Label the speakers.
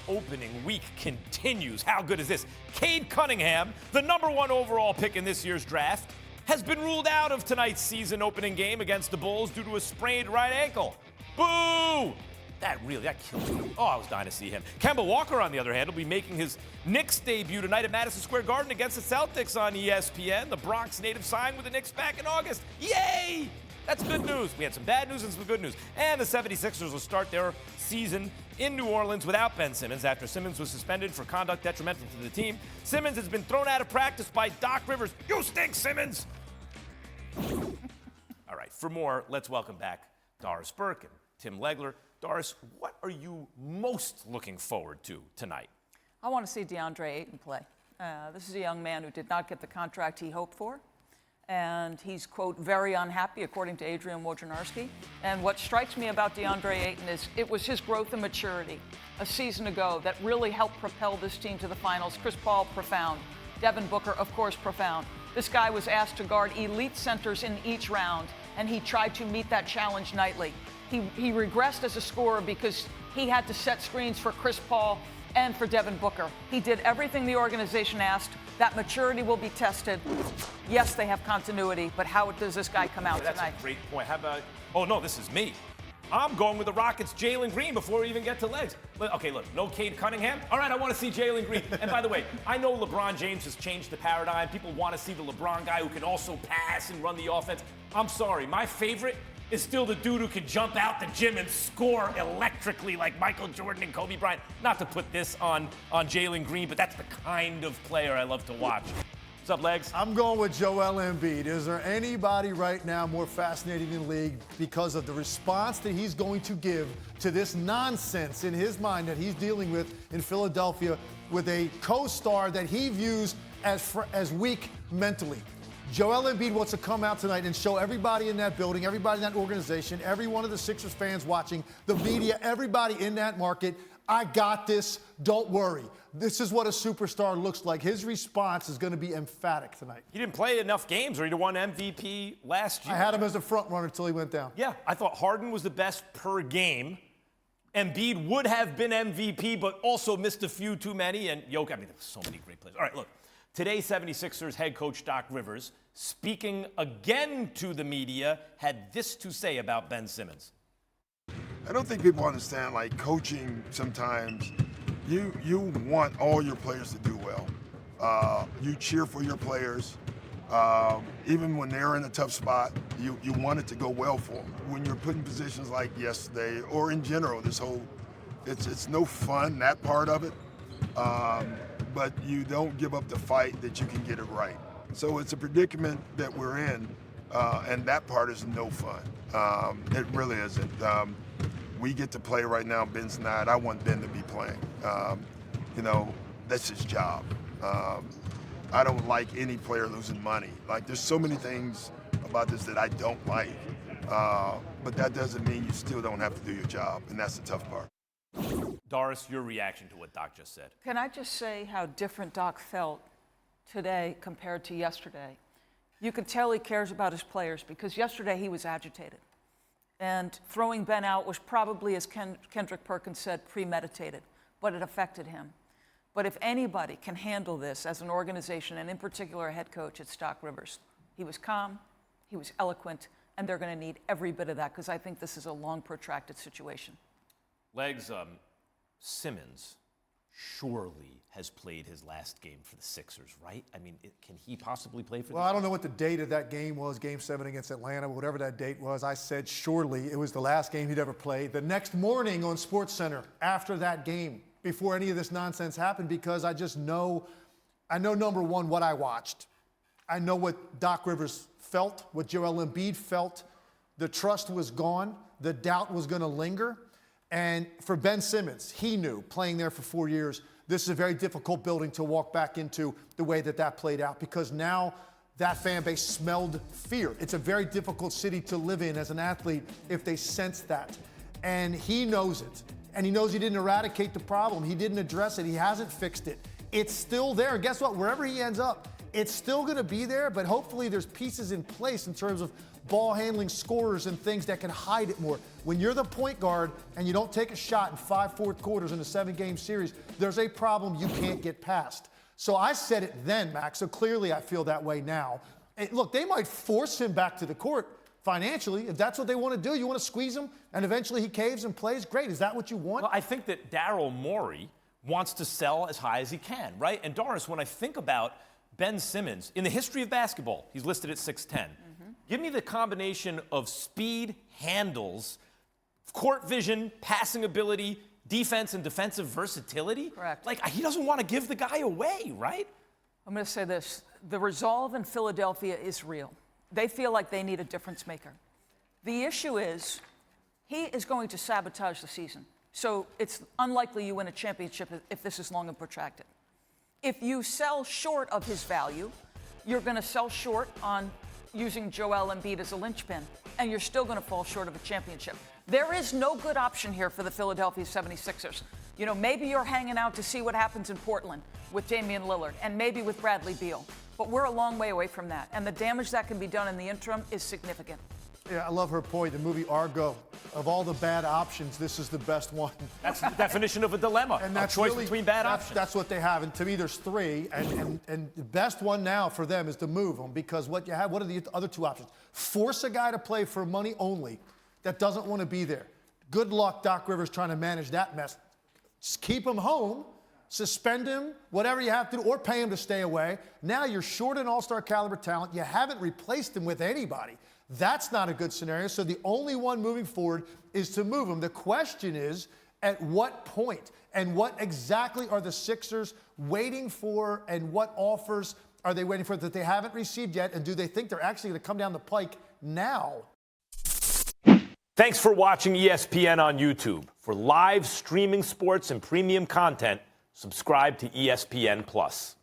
Speaker 1: opening week continues. How good is this? Cade Cunningham, the #1 overall pick in this year's draft, has been ruled out of tonight's season opening game against the Bulls due to a sprained right ankle. Boo! That kills me. Oh, I was dying to see him. Kemba Walker, on the other hand, will be making his Knicks debut tonight at Madison Square Garden against the Celtics on ESPN. The Bronx native signed with the Knicks back in August. Yay! That's good news. We had some bad news and some good news. And the 76ers will start their season in New Orleans without Ben Simmons after Simmons was suspended for conduct detrimental to the team. Simmons has been thrown out of practice by Doc Rivers. You stink, Simmons! All right, for more, let's welcome back Doris Burke and Tim Legler. Doris, what are you most looking forward to tonight?
Speaker 2: I want to see DeAndre Ayton play. This is a young man who did not get the contract he hoped for. And he's, quote, very unhappy, according to Adrian Wojnarowski. And what strikes me about DeAndre Ayton is it was his growth and maturity a season ago that really helped propel this team to the finals. Chris Paul, profound. Devin Booker, of course, profound. This guy was asked to guard elite centers in each round, and he tried to meet that challenge nightly. He regressed as a scorer because he had to set screens for Chris Paul and for Devin Booker. He did everything the organization asked. That maturity will be tested. Yes, they have continuity, but how does this guy come out tonight?
Speaker 1: That's a great point. How about, oh no, this is me. I'm going with the Rockets' Jalen Green before we even get to legs. Okay, look, no Cade Cunningham. All right, I want to see Jalen Green. And by the way, I know LeBron James has changed the paradigm. People want to see the LeBron guy who can also pass and run the offense. I'm sorry, my favorite is still the dude who can jump out the gym and score electrically like Michael Jordan and Kobe Bryant. Not to put this on Jalen Green, but that's the kind of player I love to watch. What's up, Legs?
Speaker 3: I'm going with Joel Embiid. Is there anybody right now more fascinating in the league because of the response that he's going to give to this nonsense in his mind that he's dealing with in Philadelphia with a co-star that he views as weak mentally? Joel Embiid wants to come out tonight and show everybody in that building, everybody in that organization, every one of the Sixers fans watching, the media, everybody in that market, I got this, don't worry. This is what a superstar looks like. His response is going to be emphatic tonight.
Speaker 1: He didn't play enough games, or he won MVP last year.
Speaker 3: I had him as a front runner until he went down.
Speaker 1: Yeah, I thought Harden was the best per game. Embiid would have been MVP, but also missed a few too many. And Jokic, I mean, there's so many great players. All right, look. Today, 76ers head coach Doc Rivers, speaking again to the media, had this to say about Ben Simmons.
Speaker 4: I don't think people understand, like, coaching sometimes, you want all your players to do well. You cheer for your players. Even when they're in a tough spot, you want it to go well for them. When you're put in positions like yesterday, or in general, this whole, it's no fun, that part of it. But you don't give up the fight that you can get it right. So it's a predicament that we're in, and that part is no fun. It really isn't. We get to play right now, Ben's not. I want Ben to be playing. That's his job. I don't like any player losing money. Like, there's so many things about this that I don't like, but that doesn't mean you still don't have to do your job, and that's the tough part.
Speaker 1: Doris, your reaction to what Doc just said.
Speaker 2: Can I just say how different Doc felt today compared to yesterday? You could tell he cares about his players because yesterday he was agitated. And throwing Ben out was probably, as Kendrick Perkins said, premeditated, but it affected him. But if anybody can handle this as an organization, and in particular a head coach, it's Doc Rivers. He was calm, he was eloquent, and they're going to need every bit of that because I think this is a long, protracted situation.
Speaker 1: Legs, Simmons surely has played his last game for the Sixers, right? I mean, can he possibly play for
Speaker 3: Well, I don't know what the date of that game was, Game 7 against Atlanta, whatever that date was. I said surely it was the last game he'd ever played. The next morning on SportsCenter, after that game, before any of this nonsense happened, because I know, number one, what I watched. I know what Doc Rivers felt, what Joel Embiid felt. The trust was gone. The doubt was going to linger. And for Ben Simmons, he knew, playing there for 4 years, this is a very difficult building to walk back into the way that played out, because now that fan base smelled fear. It's a very difficult city to live in as an athlete if they sense that. And he knows it. And he knows he didn't eradicate the problem. He didn't address it. He hasn't fixed it. It's still there. And guess what? Wherever he ends up, it's still going to be there, but hopefully there's pieces in place in terms of ball handling scorers and things that can hide it more. When you're the point guard and you don't take a shot in 5 fourth quarters in a 7-game series, there's a problem you can't get past. So I said it then, Max, so clearly I feel that way now. Look, they might force him back to the court financially. If that's what they want to do, you want to squeeze him and eventually he caves and plays, great. Is that what you want?
Speaker 1: Well, I think that Daryl Morey wants to sell as high as he can, right? And Doris, when I think about Ben Simmons, in the history of basketball, he's listed at 6'10". Give me the combination of speed, handles, court vision, passing ability, defense and defensive versatility.
Speaker 2: Correct.
Speaker 1: Like, he doesn't want to give the guy away, right?
Speaker 2: I'm going to say this. The resolve in Philadelphia is real. They feel like they need a difference maker. The issue is he is going to sabotage the season. So it's unlikely you win a championship if this is long and protracted. If you sell short of his value, you're going to sell short on using Joel Embiid as a linchpin, and you're still going to fall short of a championship. There is no good option here for the Philadelphia 76ers. You know, maybe you're hanging out to see what happens in Portland with Damian Lillard and maybe with Bradley Beal, but we're a long way away from that, and the damage that can be done in the interim is significant.
Speaker 3: Yeah, I love her point. The movie Argo, of all the bad options, this is the best one.
Speaker 1: That's the definition of a dilemma,
Speaker 3: and that's
Speaker 1: a choice
Speaker 3: really,
Speaker 1: between bad options.
Speaker 3: That's what they have, and to me there's 3, and the best one now for them is to move them, because what you have, what are the other 2 options? Force a guy to play for money only that doesn't want to be there. Good luck, Doc Rivers, trying to manage that mess. Just keep him home, suspend him, whatever you have to do, or pay him to stay away. Now you're short an all-star caliber talent. You haven't replaced him with anybody. That's not a good scenario. So the only one moving forward is to move him. The question is, at what point? And what exactly are the Sixers waiting for, and what offers are they waiting for that they haven't received yet? And do they think they're actually going to come down the pike now?
Speaker 1: Thanks for watching ESPN on YouTube. For live streaming sports and premium content, subscribe to ESPN+.